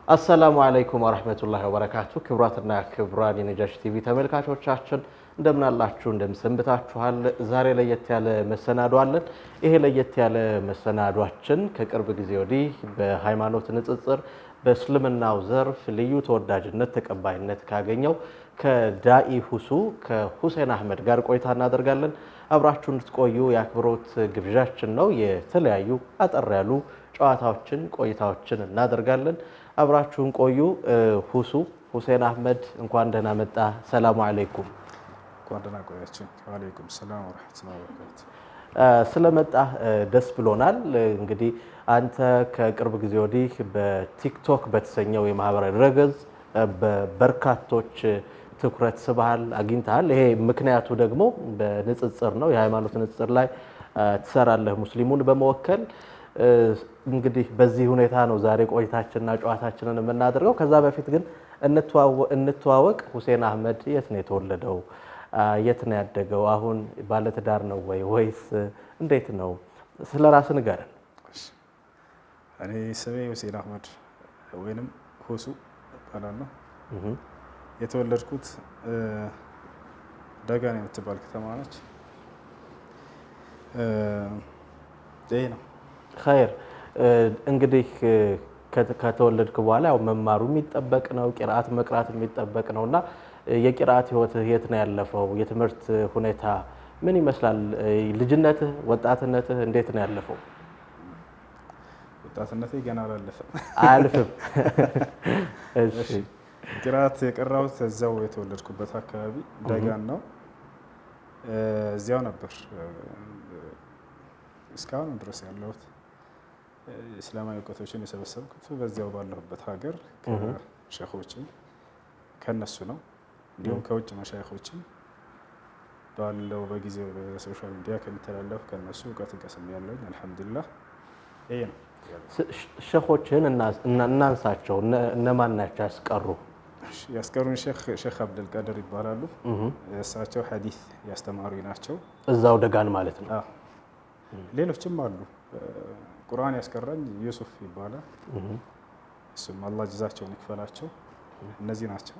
አሰላሙ አለይኩም ወራህመቱላሂ ወበረካቱ። ክብራትና ክብራን የነጃሽ ቲቪ ተመልካቾቻችን እንደምን አላችሁ? እንደምን ሰንብታችኋል? ዛሬ ለየት ያለ መሰናዶ አለን። ይሄ ለየት ያለ መሰናዷችን ከቅርብ ጊዜ ወዲህ በሃይማኖት ንጽጽር በእስልምናው ዘርፍ ልዩ ተወዳጅነት ተቀባይነት ካገኘው ከዳኢ ሁሱ ከሁሴን አህመድ ጋር ቆይታ እናደርጋለን። አብራችሁ እንድትቆዩ የአክብሮት ግብዣችን ነው። የተለያዩ አጠር ያሉ ጨዋታዎችን ቆይታዎችን እናደርጋለን። አብራችሁን ቆዩ። ሁሴን አህመድ እንኳን ደህና መጣ። ሰላሙ አለይኩም። እንኳን ደህና ቆያችሁ። ወአለይኩም ሰላም ወራህመቱላሂ ወበረካቱ። ስለመጣ ደስ ብሎናል። እንግዲህ አንተ ከቅርብ ጊዜ ወዲህ በቲክቶክ በተሰኘው የማህበራዊ ድረገጽ በበርካቶች ትኩረት ስበሃል አግኝተሃል። ይሄ ምክንያቱ ደግሞ በንጽጽር ነው። የሃይማኖት ንጽጽር ላይ ትሰራለህ ሙስሊሙን በመወከል። እንግዲህ በዚህ ሁኔታ ነው ዛሬ ቆይታችንና ጨዋታችንን የምናደርገው። ከዛ በፊት ግን እንተዋወቅ። ሁሴን አህመድ የት ነው የተወለደው? የት ነው ያደገው? አሁን ባለትዳር ነው ወይስ እንዴት ነው? ስለ ራስ ንገረን። እኔ ስሜ ሁሴን አህመድ ወይንም ሁሱ እባላለሁ። የተወለድኩት ደጋን የምትባል ከተማ ነች። ይሄ ነው ኸይር። እንግዲህ ከተወለድክ በኋላ ያው መማሩ የሚጠበቅ ነው፣ ቂርአት መቅራት የሚጠበቅ ነውና የቂርአት ህይወትህ የት ነው ያለፈው? የትምህርት ሁኔታ ምን ይመስላል? ልጅነትህ፣ ወጣትነትህ እንዴት ነው ያለፈው? ወጣትነቴ ገና አላለፈም። አያልፍም። እሺ፣ ቂርአት የቀራሁት እዛው የተወለድኩበት አካባቢ ደጋን ነው። እዚያው ነበር እስካሁን ድረስ ያለሁት። እስላማዊ እውቀቶችን የሰበሰብኩት በዚያው ባለሁበት ሀገር ከሼኾችም ከነሱ ነው። እንዲሁም ከውጭ መሻይኾችም ባለው በጊዜው በሶሻል ሚዲያ ከሚተላለፉ ከነሱ እውቀትን ቀስሜያለሁ። አልሐምዱሊላህ። ይሄ ነው። ሼኾችህን እናንሳቸው። እነማን ናቸው ያስቀሩ? ያስቀሩን ሼኽ አብዱል ቃድር ይባላሉ። እሳቸው ሐዲስ ያስተማሩ ናቸው። እዛው ደጋን ማለት ነው። ሌሎችም አሉ። ቁርአን ያስቀራኝ ዩሱፍ ይባላል። እሱም አላህ ጀዛቸውን ይክፈላቸው። እነዚህ ናቸው።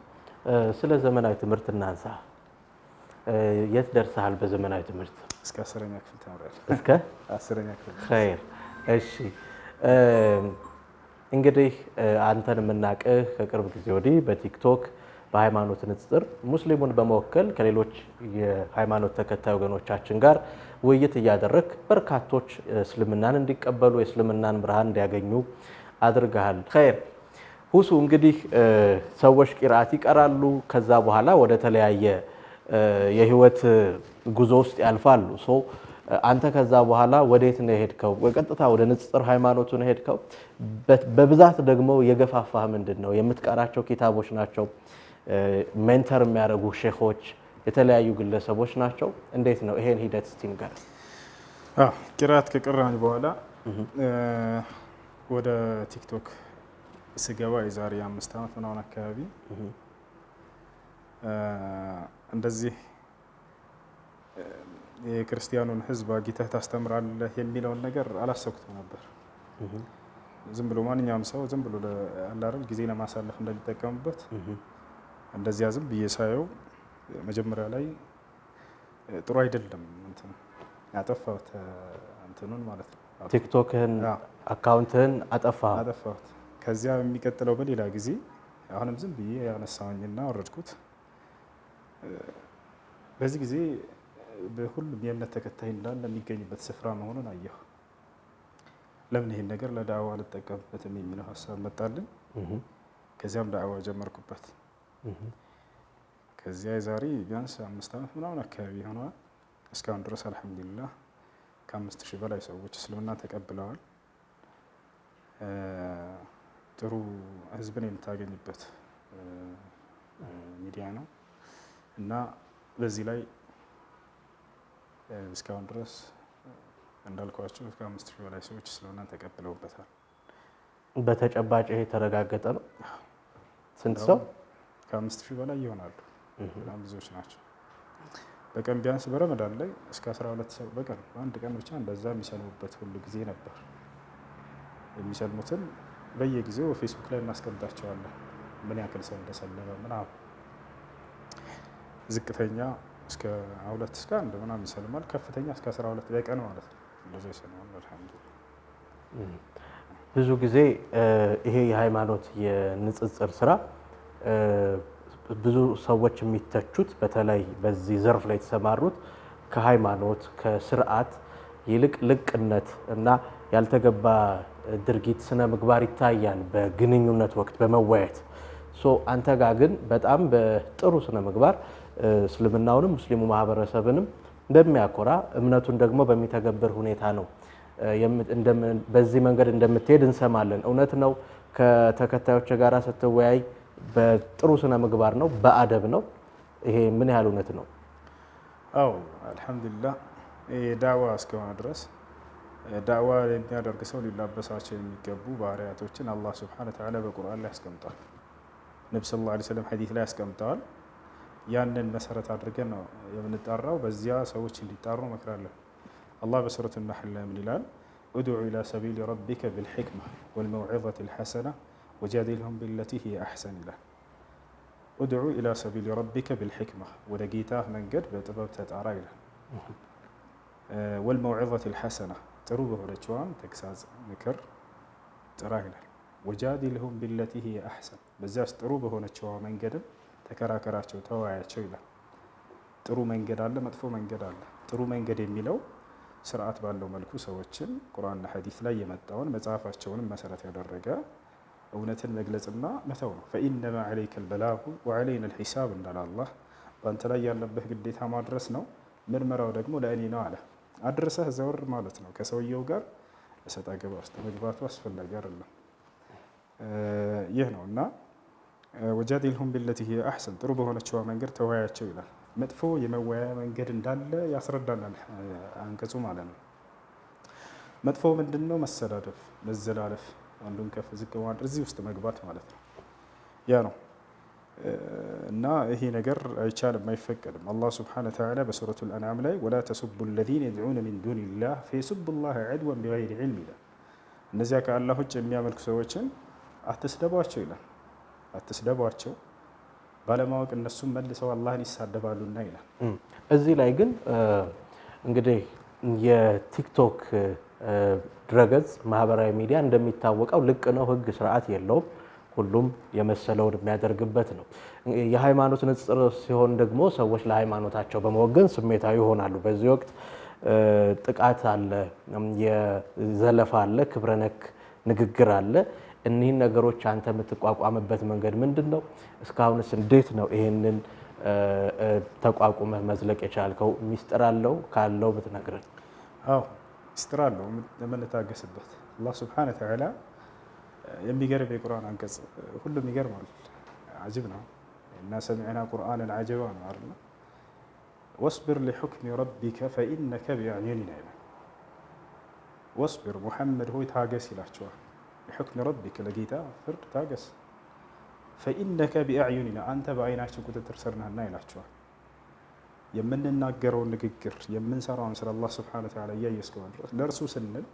ስለ ዘመናዊ ትምህርት እናንሳ። የት ደርሰሃል በዘመናዊ ትምህርት? እስከ 10ኛ ክፍል ተምሬያለሁ። እስከ 10ኛ ክፍል። ኸይር። እሺ፣ እንግዲህ አንተን የምናውቅህ ከቅርብ ጊዜ ወዲህ በቲክቶክ በሃይማኖት ንጽጽር ሙስሊሙን በመወከል ከሌሎች የሃይማኖት ተከታይ ወገኖቻችን ጋር ውይይት እያደረግ በርካቶች እስልምናን እንዲቀበሉ የእስልምናን ብርሃን እንዲያገኙ አድርገሃል። ኸይር ሁሱ፣ እንግዲህ ሰዎች ቂርአት ይቀራሉ። ከዛ በኋላ ወደ ተለያየ የህይወት ጉዞ ውስጥ ያልፋሉ። አንተ ከዛ በኋላ ወዴት ነው የሄድከው? በቀጥታ ወደ ንጽጽር ሃይማኖቱ ነው የሄድከው? በብዛት ደግሞ የገፋፋህ ምንድን ነው? የምትቀራቸው ኪታቦች ናቸው? ሜንተር የሚያደርጉ ሼኾች የተለያዩ ግለሰቦች ናቸው? እንዴት ነው ይሄን ሂደት እስቲ ንገረን። ቂርአት ከቀራኝ በኋላ ወደ ቲክቶክ ስገባ የዛሬ 5 ዓመት ምናምን አካባቢ እንደዚህ የክርስቲያኑን ህዝብ አግኝተህ ታስተምራለህ የሚለውን ነገር አላሰብኩትም ነበር። ዝም ብሎ ማንኛውም ሰው ዝም ብሎ አላረል ጊዜ ለማሳለፍ እንደሚጠቀምበት እንደዚያ ዝም ብዬ ሳየው መጀመሪያ ላይ ጥሩ አይደለም። እንትን ያጠፋሁት እንትኑን ማለት ነው። ቲክቶክህን አካውንትህን አጠፋሁት። ከዚያ የሚቀጥለው በሌላ ጊዜ አሁንም ዝም ብዬ ያነሳውኝና ወረድኩት። በዚህ ጊዜ በሁሉም የእምነት ተከታይ እንዳለ የሚገኝበት ስፍራ መሆኑን አየሁ። ለምን ይሄን ነገር ለዳዕዋ አልጠቀምበትም የሚለው ሀሳብ መጣልኝ። ከዚያም ዳዕዋ ጀመርኩበት። ከዚያ የዛሬ ቢያንስ 5 ዓመት ምናምን አካባቢ ሆነዋል። እስካሁን ድረስ አልሐምዱሊላህ ከ5000 በላይ ሰዎች እስልምና ተቀብለዋል። ጥሩ ህዝብን የምታገኝበት ሚዲያ ነው እና በዚህ ላይ እስካሁን ድረስ እንዳልኳቸው ከ5000 በላይ ሰዎች እስልምና ተቀብለውበታል። በተጨባጭ ይሄ የተረጋገጠ ነው። ስንት ሰው? ከ5000 በላይ ይሆናሉ። በጣም ብዙዎች ናቸው። በቀን ቢያንስ በረመዳን ላይ እስከ 12 ሰው በቀን በአንድ ቀን ብቻ እንደዛ የሚሰልሙበት ሁሉ ጊዜ ነበር። የሚሰልሙትን በየጊዜው ፌስቡክ ላይ እናስቀምጣቸዋለን። ምን ያክል ሰው እንደሰለመ ምናምን። ዝቅተኛ እስከ 2 እስከ 1 ምናምን ይሰልማል። ከፍተኛ እስከ 12 በቀን ማለት ነው። እንደዛ ይሰልማል። አልሐምዱሊላህ። ብዙ ጊዜ ይሄ የሃይማኖት የንጽጽር ስራ ብዙ ሰዎች የሚተቹት በተለይ በዚህ ዘርፍ ላይ የተሰማሩት ከሃይማኖት ከስርዓት ይልቅ ልቅነት እና ያልተገባ ድርጊት ስነ ምግባር ይታያል በግንኙነት ወቅት በመወያየት። አንተ ጋር ግን በጣም በጥሩ ስነ ምግባር እስልምናውንም ሙስሊሙ ማህበረሰብንም እንደሚያኮራ እምነቱን ደግሞ በሚተገብር ሁኔታ ነው በዚህ መንገድ እንደምትሄድ እንሰማለን። እውነት ነው? ከተከታዮች ጋር ስትወያይ በጥሩ ስነ ምግባር ነው በአደብ ነው? ይሄ ምን ያህል እውነት ነው? አዎ አልሐምዱሊላህ። ዳዕዋ እስከሆነ ድረስ ዳዕዋ የሚያደርግ ሰው ሊላበሳቸው የሚገቡ ባህሪያቶችን አላህ ሱብሓነሁ ወተዓላ በቁርአን ላይ ያስቀምጧል። ነቢ ሰለላሁ ዐለይሂ ወሰለም ሐዲስ ላይ ያስቀምጠዋል። ያንን መሰረት አድርገን ነው የምንጣራው። በዚያ ሰዎች እንዲጣሩ እመክራለሁ። አላህ በሱረቱ ነሕል ላይ ምን ይላል? ኡድዑ ኢላ ሰቢሊ ረቢከ ቢልሒክማ ወልመውዒዘቲ ልሐሰና ወጃዲልሁም ቢለቲ ሂየ አሕሰን ይላል። ኡድዑ ኢላ ሰቢሊ ረቢከ ቢልሒክማ፣ ወደ ጌታህ መንገድ በጥበብ ተጣራ ይላል። ወልመውዒዘቲ ልሐሰና፣ ጥሩ በሆነችዋም ተግሳጽ ምክር ጥራ ይላል። ወጃዲልሁም ቢለቲ ሂየ አሕሰን፣ በዚያስ ጥሩ በሆነችዋ መንገድም ተከራከራቸው፣ ተወያያቸው ይላል። ጥሩ መንገድ አለ፣ መጥፎ መንገድ አለ። ጥሩ መንገድ የሚለው ስርዓት ባለው መልኩ ሰዎችን ቁርአንና ሐዲስ ላይ የመጣውን መጽሐፋቸውንም መሰረት ያደረገ እውነትን መግለጽና መተው ነው። ፈኢነማ ዐለይከ አልበላጉ ወዐለይና አልሒሳብ እንዳለ አላህ፣ በአንተ ላይ ያለብህ ግዴታ ማድረስ ነው፣ ምርመራው ደግሞ ለእኔ ነው አለ። አድርሰህ ዘወር ማለት ነው። ከሰውየው ጋር እሰጥ አገባ ውስጥ መግባቱ አስፈላጊ አይደለም። ይህ ነው እና ወጃዲልሁም ቢለቲ ሂየ አሕሰን፣ ጥሩ በሆነችዋ መንገድ ተወያያቸው ይላል። መጥፎ የመወያያ መንገድ እንዳለ ያስረዳናል አንቀጹ ማለት ነው። መጥፎ ምንድን ነው? መሰዳደፍ፣ መዘላለፍ፣ አንዱን ከፍ ዝቅ ማድረግ፣ እዚህ ውስጥ መግባት ማለት ነው። ያ ነው እና ይሄ ነገር አይቻልም፣ አይፈቀድም። አላህ ሱብሓነሁ ወተዓላ በሱረቱል አንዓም ላይ ወላ ተሱቡ አለዚነ የድዑነ ሚን ዱኒላህ ፈየሱቡ ላህ ዐድወን ቢገይሪ ዒልም ይላል። እነዚያ ከአላህ ውጭ የሚያመልኩ ሰዎችን አትስደቧቸው ይላል። አትስደቧቸው ባለማወቅ እነሱም መልሰው አላህን ይሳደባሉና ይላል። እዚህ ላይ ግን እንግዲህ የቲክቶክ ድረገጽ ማህበራዊ ሚዲያ እንደሚታወቀው ልቅ ነው፣ ህግ ስርዓት የለውም። ሁሉም የመሰለውን የሚያደርግበት ነው። የሃይማኖት ንጽጽር ሲሆን ደግሞ ሰዎች ለሃይማኖታቸው በመወገን ስሜታዊ ይሆናሉ። በዚህ ወቅት ጥቃት አለ፣ የዘለፋ አለ፣ ክብረነክ ንግግር አለ። እኒህን ነገሮች አንተ የምትቋቋምበት መንገድ ምንድን ነው? እስካሁንስ እንዴት ነው ይሄንን ተቋቁመህ መዝለቅ የቻልከው? ሚስጥር አለው? ካለው ብትነግረን። አዎ ሚስጥር አለው የምንታገስበት። አላህ ሱብሓነሁ ወተዓላ የሚገርም የቁርአን አንቀጽ፣ ሁሉም ይገርማል። አጅብ ነው እና ሰሚዕና ቁርአንን አጀባ ነው አይደል? ወስቢር ሊሑክሚ ረቢከ ፈኢነከ ቢአዕዩኒና ይላል። ወስቢር ሙሐመድ ሆይ ታገስ ይላቸዋል። ሊሑክሚ ረቢከ ለጌታ ፍርድ ታገስ። ፈኢነከ ቢአዕዩኒና አንተ በአይናችን ቁጥጥር ስር ነህና ይላቸዋል። የምንናገረውን ንግግር የምንሰራውን ስለ አላህ ሱብሓነሁ ወተዓላ እያየ እስከሆነ ድረስ ለእርሱ ስንል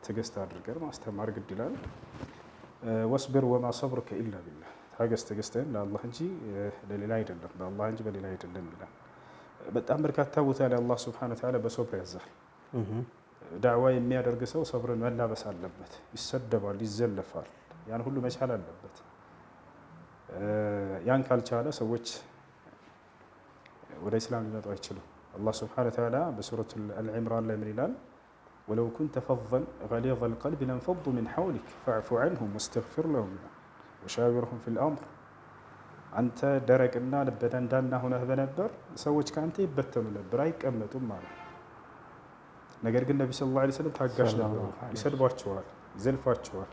ትዕግስት አድርገን ማስተማር ግድ ይላል። ወስቢር ወማ ሰብሩከ ኢላ ቢላህ፣ ታገስ ትዕግስትህን ለአላህ እንጂ ለሌላ አይደለም፣ በአላህ እንጂ በሌላ አይደለም ይላል። በጣም በርካታ ቦታ ላይ አላህ ሱብሓነሁ ወተዓላ በሶብር ያዛል። ዳዕዋ የሚያደርግ ሰው ሰብርን መላበስ አለበት። ይሰደባል፣ ይዘለፋል፣ ያን ሁሉ መቻል አለበት። ያን ካልቻለ ሰዎች ወደ ኢስላም ሊመጡ አይችሉም። አላህ ሱብሓነሁ ወተዓላ በሱረቱል አልዕምራን ላይ ምን ይላል? ወለው ኩንተ ፈዘን ገሊዘል ቀልቢ ለንፈዱ ሚን ሐውሊክ ፈዕፉ ዐንሁም ወስተግፊር ለሁም ወሻዊርሁም ፊል አምር። አንተ ደረቅና ልበ ደንዳና ሆነህ በነበር ሰዎች ከአንተ ይበተኑ ነበር፣ አይቀመጡም ማለት። ነገር ግን ነቢ ሰለላሁ ዐለይሂ ወሰለም ታጋሽ ነበሩ። ይሰድቧቸዋል፣ ይዘልፏቸዋል፣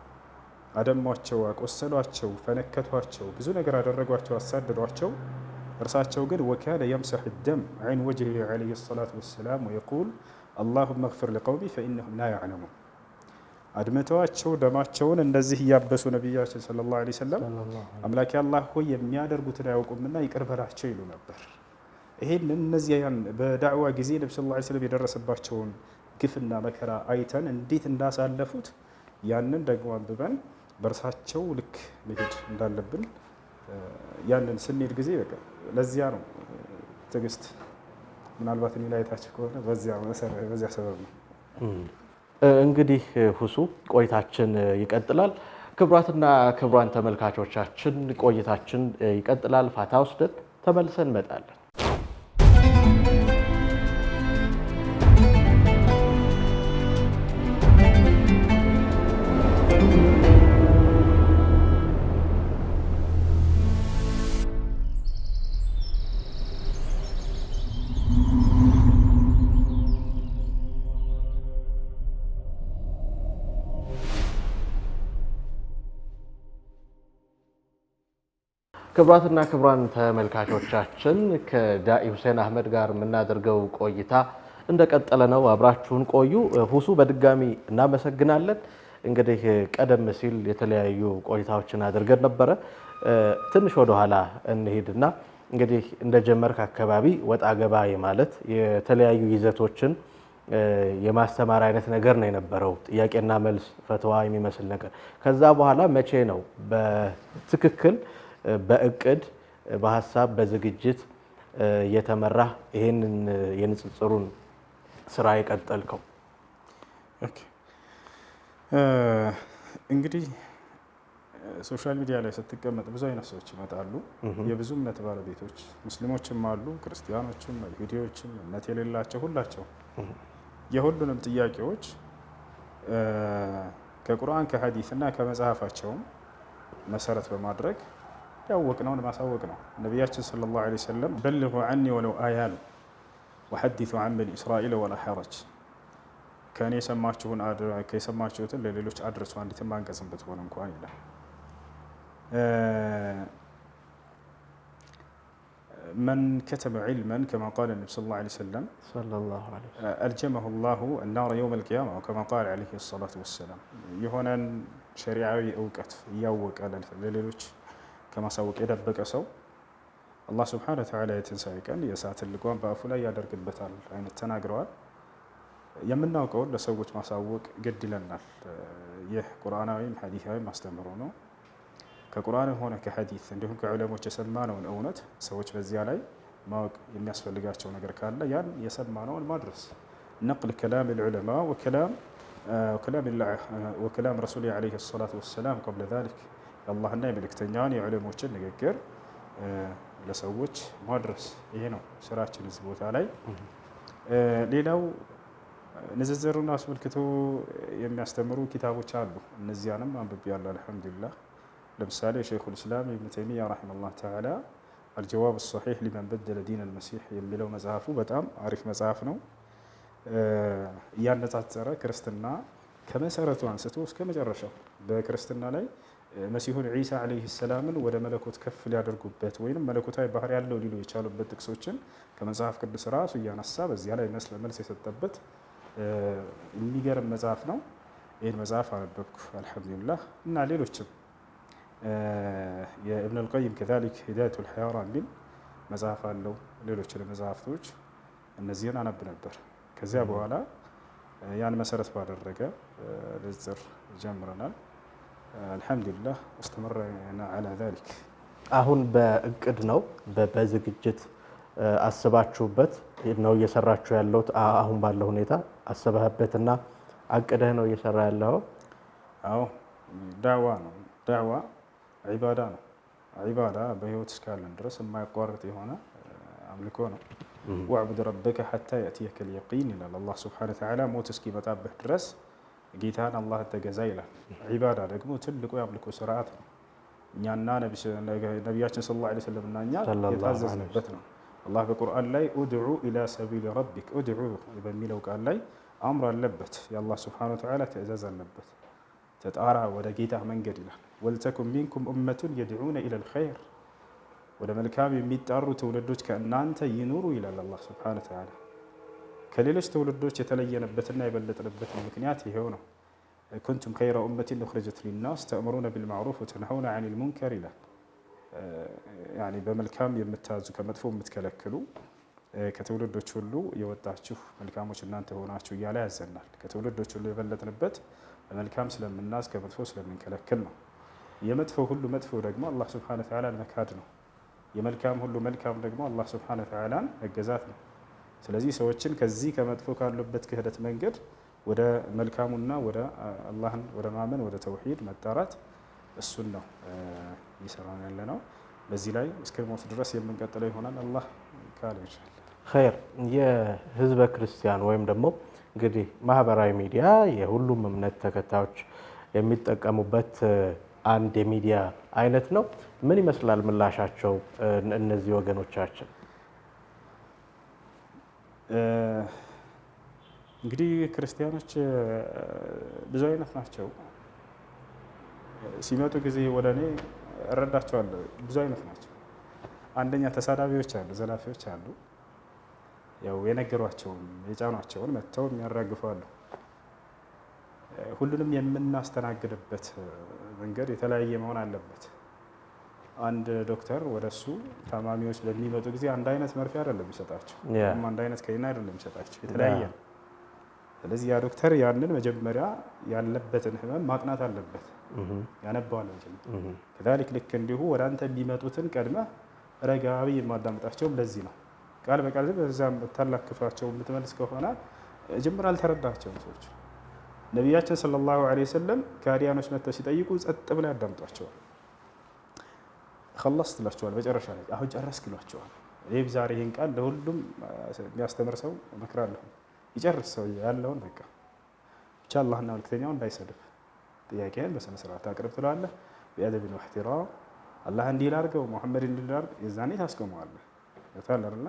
አደሟቸው፣ አቆሰሏቸው፣ ፈነከቷቸው፣ ብዙ ነገር አደረጓቸው፣ አሳደዷቸው። እርሳቸው ግን ወካነ የምሰሕ ደም ዐን ወጅሂ ዐለይሂ ሰላቱ ወሰላም ወየቁል አላሁመ ግፊር ሊቀውሚ ፈኢነሁም ላ ያዕለሙን። አድምተዋቸው ደማቸውን እንደዚህ እያበሱ ነቢያችን ሰለላሁ ዐለይሂ ወሰለም አምላኬ አላህ ሆይ የሚያደርጉትን አያውቁምና ይቅር በላቸው ይሉ ነበር። ይሄንን እነዚያን በዳዕዋ ጊዜ ነቢ ሰለላሁ ዐለይሂ ወሰለም የደረሰባቸውን ግፍና መከራ አይተን እንዴት እንዳሳለፉት ያንን ደግሞ አንብበን በእርሳቸው ልክ መሄድ እንዳለብን ያንን ስንሄድ ጊዜ በቃ ለዚያ ነው ትዕግስት ምናልባት እኔ ላይ ታች ከሆነ በዚያ ሰበብ ነው። እንግዲህ ሁሱ ቆይታችን ይቀጥላል። ክቡራትና ክቡራን ተመልካቾቻችን ቆይታችን ይቀጥላል። ፋታ ወስደን ተመልሰን እንመጣለን። ክቡራትና ክቡራን ተመልካቾቻችን ከዳኢ ሁሴን አህመድ ጋር የምናደርገው ቆይታ እንደቀጠለ ነው። አብራችሁን ቆዩ። ሁሱ በድጋሚ እናመሰግናለን። እንግዲህ ቀደም ሲል የተለያዩ ቆይታዎችን አድርገን ነበረ። ትንሽ ወደኋላ እንሄድና እንግዲህ እንደጀመርክ አካባቢ ወጣ ገባ ማለት የተለያዩ ይዘቶችን የማስተማር አይነት ነገር ነው የነበረው። ጥያቄና መልስ ፈትዋ የሚመስል ነገር። ከዛ በኋላ መቼ ነው በትክክል በእቅድ በሀሳብ በዝግጅት የተመራ ይሄንን የንጽጽሩን ስራ የቀጠልከው? እንግዲህ ሶሻል ሚዲያ ላይ ስትቀመጥ ብዙ አይነት ሰዎች ይመጣሉ። የብዙ እምነት ባለቤቶች ሙስሊሞችም አሉ፣ ክርስቲያኖችም፣ ይሁዲዎችም፣ እምነት የሌላቸው ሁላቸው የሁሉንም ጥያቄዎች ከቁርአን ከሐዲስ እና ከመጽሐፋቸውም መሰረት በማድረግ ያወቅነውን ማሳወቅ ነው። ነቢያችን ሰለላሁ ዐለይሂ ወሰለም በልጉ ዐኒ ወለው አያ ነው ወሐዲሱ ዐን በኒ እስራኤል ወላ ሐረጅ፣ ከእኔ የሰማችሁትን ለሌሎች አድርሱ አንዲትም አንቀጽም ብትሆን እንኳን ይላል። መን ከተመ ዒልመን ከማ ቃለ ነቢ ሰለላሁ ዐለይሂ ወሰለም አልጀመሁ ላሁ ናረ የውመል ቂያማ ከማ ቃለ ዐለይሂ ሰላቱ ወሰላም። የሆነን ሸሪዓዊ እውቀት እያወቀ ለሌሎች ከማሳወቅ የደበቀ ሰው አላህ ስብሓነሁ ወተዓላ የትንሣኤ ቀን የእሳትን ልጓም በአፉ ላይ ያደርግበታል አይነት ተናግረዋል። የምናውቀውን ለሰዎች ማሳወቅ ግድ ይለናል። ይህ ቁርአናዊም ሐዲሳዊም አስተምህሮ ነው። ከቁርአንም ሆነ ከሐዲስ እንዲሁም ከዑለሞች የሰማነውን እውነት ሰዎች በዚያ ላይ ማወቅ የሚያስፈልጋቸው ነገር ካለ ያን የሰማነውን ማድረስ። ነቅል ከላም ልዑለማ ወከላም ረሱል ዐለይሂ ሰላቱ ወሰላም ቀብለ ዛሊክ፣ የአላህና የመልእክተኛውን የዑለሞችን ንግግር ለሰዎች ማድረስ። ይሄ ነው ስራችን እዚህ ቦታ ላይ። ሌላው ንጽጽሩን አስመልክቶ የሚያስተምሩ ኪታቦች አሉ። እነዚያንም አንብቤያለሁ አልሐምዱሊላህ። ለምሳሌ ሸይኹል ኢስላም ኢብኑ ተይሚያ ረሒመሁላህ ተዓላ አልጀዋብ ሰሒሕ ሊመን በደለ ዲን አልመሲሕ የሚለው መጽሐፉ በጣም አሪፍ መጽሐፍ ነው። እያነጻጸረ ክርስትና ከመሰረቱ አንስቶ እስከ መጨረሻው በክርስትና ላይ መሲሁን ዒሳ ዓለይሂ ሰላምን ወደ መለኮት ከፍ ሊያደርጉበት ወይም መለኮታዊ ባህሪ ያለው ሊሉ የቻሉበት ጥቅሶችን ከመጽሐፍ ቅዱስ ራሱ እያነሳ በዚያ ላይ መልስ የሰጠበት የሚገርም መጽሐፍ ነው። ይህን መጽሐፍ አነበብኩ አልሐምዱሊላህ። እና ሌሎችም የኢብን አልቀይም ከዛሊክ ሂዳየቱል ሐያራ የሚል መጽሐፍ አለው። ሌሎችን መጽሐፍቶች እነዚህን አነብ ነበር። ከዚያ በኋላ ያን መሰረት ባደረገ ንጽጽር ጀምረናል። አልሐምዱሊላህ ወስተመረና ዐላ ዛሊክ። አሁን በእቅድ ነው በዝግጅት አስባችሁበት ነው እየሰራችሁ ያለሁት? አሁን ባለው ሁኔታ አስበህበትና አቅደህ ነው እየሰራ ያለው? አዎ፣ ዳዕዋ ነው። ዳዕዋ ዒባዳ ነው። ዒባዳ በህይወት እስካለን ድረስ የማያቋርጥ የሆነ አምልኮ ነው። ወዕቡድ ረበከ ሐታ የእትየከል የቂን ይላል አላህ ሱብሓነሁ ወተዓላ። ሞት እስኪመጣብህ ድረስ ጌታን አላህ ተገዛ ይላል። ዒባዳ ደግሞ ትልቁ የአምልኮ ስርዓት ነው። እኛና ነቢያችን ሰለላሁ ዐለይሂ ወሰለም እና እኛ የታዘዝንበት ነው። አላህ በቁርአን ላይ ኡድዑ ኢላ ሰቢል ረቢክ ኡድዑ በሚለው ቃል ላይ አምር አለበት። የአላህ ሱብሓነሁ ወተዓላ ትእዛዝ አለበት። ተጣራ ወደ ጌታ መንገድ ይላል። ወልተኩን ሚንኩም ኡመቱን የድዑነ ኢለል ኸይር፣ ወደ መልካም የሚጣሩ ትውልዶች ከእናንተ ይኑሩ ይላል አላህ ሱብሓነሁ ወተዓላ። ከሌሎች ትውልዶች የተለየንበትና የበለጥንበት ምክንያት ይሄው ነው። ኩንቱም ኸይረ ኡመቲን ኡኽሪጀት ሊናስ ተእምሩነ ቢልማዕሩፍ ወተንሀውነ ዐኒል ሙንከር ይላል። ያኒ በመልካም የምታዙ ከመጥፎ የምትከለክሉ ከትውልዶች ሁሉ የወጣችሁ መልካሞች እናንተ ሆናችሁ እያለ ያዘናል። ከትውልዶች ሁሉ የበለጥንበት በመልካም ስለምናዝ ከመጥፎ ስለምንከለክል ነው። የመጥፎ ሁሉ መጥፎ ደግሞ አላህ ሱብሓነሁ ወተዓላን መካድ ነው። የመልካም ሁሉ መልካም ደግሞ አላህ ሱብሓነሁ ወተዓላን መገዛት ነው። ስለዚህ ሰዎችን ከዚህ ከመጥፎ ካሉበት ክህደት መንገድ ወደ መልካሙና ወደ አላህን ወደ ማመን ወደ ተውሂድ መጣራት እሱን ነው እየሰራን ያለ ነው። በዚህ ላይ እስከ ሞት ድረስ የምንቀጥለው ይሆናል አላህ ካለ ኢንሻአላህ። ኸይር። የህዝበ ክርስቲያን ወይም ደግሞ እንግዲህ ማህበራዊ ሚዲያ የሁሉም እምነት ተከታዮች የሚጠቀሙበት አንድ የሚዲያ አይነት ነው። ምን ይመስላል ምላሻቸው እነዚህ ወገኖቻችን? እንግዲህ ክርስቲያኖች ብዙ አይነት ናቸው። ሲመጡ ጊዜ ወደ እኔ እረዳቸዋለሁ። ብዙ አይነት ናቸው። አንደኛ ተሳዳቢዎች አሉ፣ ዘላፊዎች አሉ። ያው የነገሯቸውን የጫኗቸውን መጥተው የሚያራግፉ አሉ። ሁሉንም የምናስተናግድበት መንገድ የተለያየ መሆን አለበት። አንድ ዶክተር ወደሱ ታማሚዎች በሚመጡ ጊዜ አንድ አይነት መርፌ አይደለም የሚሰጣቸው፣ አንድ አይነት ከኒን አይደለም የሚሰጣቸው፣ የተለያየ ነው። ስለዚህ ያ ዶክተር ያንን መጀመሪያ ያለበትን ህመም ማጥናት አለበት፣ ያነባዋል መጀመሪያ። ከዛሊክ ልክ እንዲሁ ወደ አንተ የሚመጡትን ቀድመህ ረጋ ብዬ የማዳምጣቸውም ለዚህ ነው። ቃል በቃል በዛም ታላክፋቸው የምትመልስ ከሆነ ጅምር አልተረዳቸውም ሰዎች። ነቢያችን ሰለላሁ ዐለይሂ ወሰለም ከአዲያኖች መጥተው ሲጠይቁ ጸጥ ብለው ያዳምጧቸዋል። ከላስ ትላቸዋል። መጨረሻ ላይ አሁን ጨረስክ ይሏቸዋል። ይህ ዛሬ ይህን ቃል ለሁሉም የሚያስተምር ሰው እመክራለሁ። ይጨርስ ሰው ያለውን በቃ ብቻ አላህና መልክተኛው እንዳይሰድብ ጥያቄህን በስነ ስርዓት አቅርብ ትለዋለህ። ቢአደብን ወእሕትራም አላህ እንዲህ ላድርገው ሙሐመድ እንዲህ ላድርግ የዛኔ ታስቆመዋለህ። ታለርና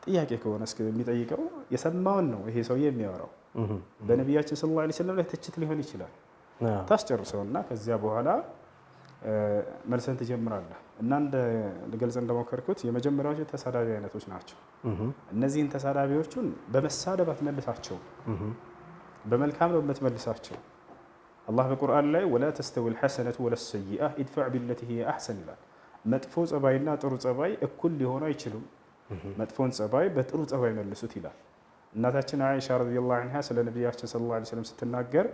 ጥያቄ ከሆነ እስከ የሚጠይቀው የሰማውን ነው ይሄ ሰውዬ የሚያወራው። በነቢያችን ሰለላሁ ዐለይሂ ወሰለም ላይ ትችት ሊሆን ይችላል። ታስጨርሰውና ከዚያ በኋላ መልሰን ትጀምራለህ። እና ልገልጽ እንደሞከርኩት የመጀመሪያዎቹ ተሳዳቢ አይነቶች ናቸው። እነዚህን ተሳዳቢዎቹን በመሳደብ አትመልሳቸው፣ በመልካም ነው የምትመልሳቸው። አላህ በቁርአን ላይ ወላ ተስተዊል ሐሰነቱ ወለ ሰይአ ኢድፈዕ ቢለቲ ሂየ አሕሰን ይላል። መጥፎ ጸባይና ጥሩ ጸባይ እኩል ሊሆኑ አይችሉም። መጥፎን ጸባይ በጥሩ ጸባይ መልሱት ይላል። እናታችን አይሻ ረዲየላሁ ዐንሃ ስለ ነቢያችን ሰለላሁ ዐለይሂ ወሰለም ስትናገር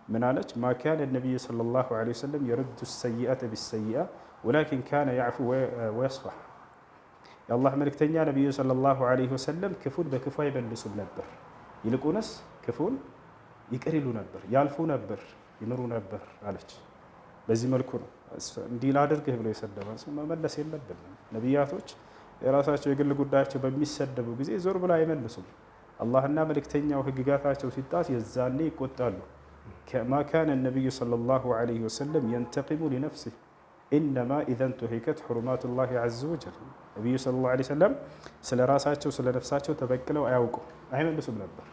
ምን አለች? ማ ካነ ነቢዩ ሰለላሁ ዐለይሂ ወሰለም የረዱ ሰይአተ ቢሰይአ ወላኪን ካነ ያዕፉ ወየስፋሕ። የአላህ መልእክተኛ ነቢዩ ሰለላሁ ዐለይሂ ወሰለም ክፉን በክፉ አይመልሱም ነበር፣ ይልቁንስ ክፉን ይቅር ይሉ ነበር፣ ያልፉ ነበር፣ ይምሩ ነበር አለች። በዚህ መልኩ ነው እንዲህ ላድርግህ ብሎ የሰደበን ሰው መመለስ የለብንም። ነቢያቶች የራሳቸው የግል ጉዳያቸው በሚሰደቡ ጊዜ ዞር ብላ አይመልሱም። አላህና መልእክተኛው ህግጋታቸው ሲጣስ የዛኔ ይቆጣሉ። ከማ ካነ ነቢዩ ሰለላሁ ዐለይሂ ወሰለም የንተቂሙ ሊነፍሲህ ኢነማ ኢዘን ቱሂከት ሑሩማቱላሂ ዐዘ ወጀል። ነቢዩ ሰለላሁ ዐለይሂ ወሰለም ስለ ራሳቸው ስለ ነፍሳቸው ተበቅለው አያውቁም፣ አይመልሱም ነበር።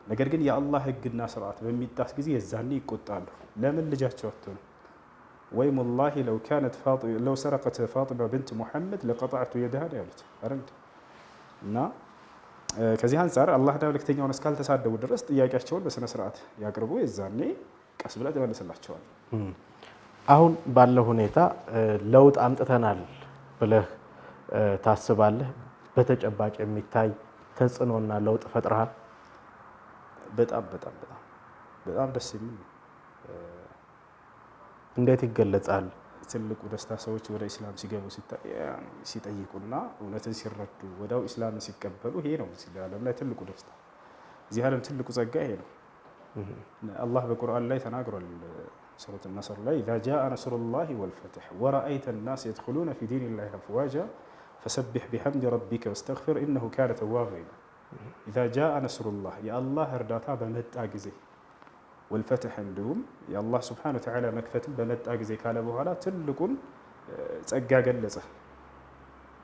ነገር ግን የአላህ ህግና ስርዓት በሚጣስ ጊዜ የዛኔ ይቆጣሉ። ለምን ልጃቸው አትሆኑ? ወይም ወላሂ ለው ሰረቀት ፋጢማ ብንት ሙሐመድ ለቀጣዕቱ የደሃ ያሉት አረንድ እና ከዚህ አንጻር አላህና መልእክተኛውን እስካልተሳደቡ ድረስ ጥያቄያቸውን በስነ ስርዓት ያቅርቡ። የዛኔ ቀስ ብላ ትመልስላቸዋል። አሁን ባለው ሁኔታ ለውጥ አምጥተናል ብለህ ታስባለህ? በተጨባጭ የሚታይ ተጽዕኖና ለውጥ ፈጥረሃል? በጣም በጣም በጣም በጣም ደስ የሚል እንዴት ይገለጻል? ትልቁ ደስታ ሰዎች ወደ ኢስላም ሲገቡ ሲጠይቁና እውነትን ሲረዱ ወዲያው ኢስላምን ሲቀበሉ ይሄ ነው እዚህ ዓለም ላይ ትልቁ ደስታ። እዚህ ዓለም ትልቁ ጸጋ ይሄ ነው። አላህ በቁርአን ላይ ተናግሯል። ሱረቱ ነስር ላይ ኢዛ ጃአ ነስሩላሂ ወልፈትሕ ወረአይተ ናስ የድኹሉነ ፊ ዲኒላሂ አፍዋጃ ፈሰቢሕ ቢሐምዲ ረቢከ ወስተግፊር ኢነሁ ካነ ተዋባ ይላል። ኢዛ ጃአ ነስሩላህ የአላህ እርዳታ በመጣ ጊዜ ወልፈትሕ እንዲሁም የአላህ ስብሓነሁ ወተዓላ መክፈትን በመጣ ጊዜ ካለ በኋላ ትልቁን ጸጋ ገለጸ።